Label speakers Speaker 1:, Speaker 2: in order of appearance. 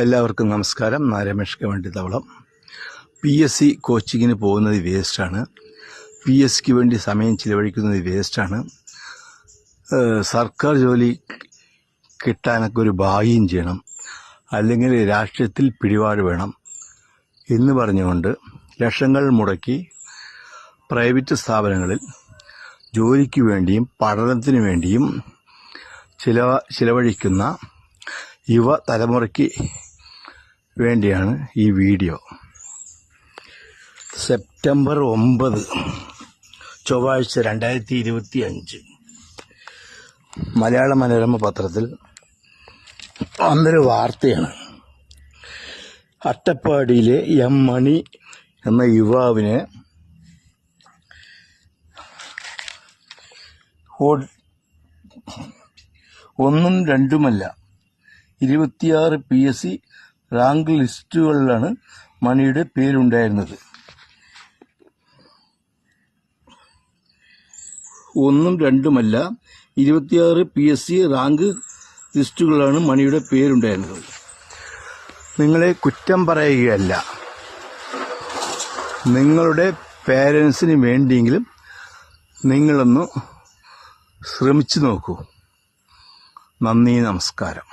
Speaker 1: എല്ലാവർക്കും നമസ്കാരം. രമേഷ് വേണ്ടി തവളം. PSC കോച്ചിങ്ങിന് പോകുന്നത് വേസ്റ്റാണ്. PSCക്ക് വേണ്ടി സമയം ചിലവഴിക്കുന്നത് വേസ്റ്റാണ്. സർക്കാർ ജോലി കിട്ടാനൊക്കെ ഒരു ഭാഗ്യം ചെയ്യണം, അല്ലെങ്കിൽ രാഷ്ട്രീയത്തിൽ പിടിപാട് വേണം എന്ന് പറഞ്ഞുകൊണ്ട് ലക്ഷങ്ങൾ മുടക്കി പ്രൈവറ്റ് സ്ഥാപനങ്ങളിൽ ജോലിക്ക് വേണ്ടിയും പഠനത്തിന് വേണ്ടിയും ചിലവഴിക്കുന്ന യുവ തലമുറയ്ക്ക് വേണ്ടിയാണ് ഈ വീഡിയോ. സെപ്റ്റംബർ 9 ചൊവ്വാഴ്ച 2025 മലയാള മനോരമ പത്രത്തിൽ വന്നൊരു വാർത്തയാണ്. അട്ടപ്പാടിയിലെ M മണി എന്ന യുവാവിനെ ഒന്നും രണ്ടുമല്ല 26 PSC റാങ്ക് ലിസ്റ്റുകളിലാണ് മണിയുടെ പേരുണ്ടായിരുന്നത്. ഒന്നും രണ്ടുമല്ല 26 PSC റാങ്ക് ലിസ്റ്റുകളിലാണ് മണിയുടെ പേരുണ്ടായിരുന്നത്. നിങ്ങളെ കുറ്റം പറയുകയല്ല, നിങ്ങളുടെ പേരൻസിന് വേണ്ടിയെങ്കിലും നിങ്ങളൊന്ന് ശ്രമിച്ചു നോക്കൂ. നന്ദി, നമസ്കാരം.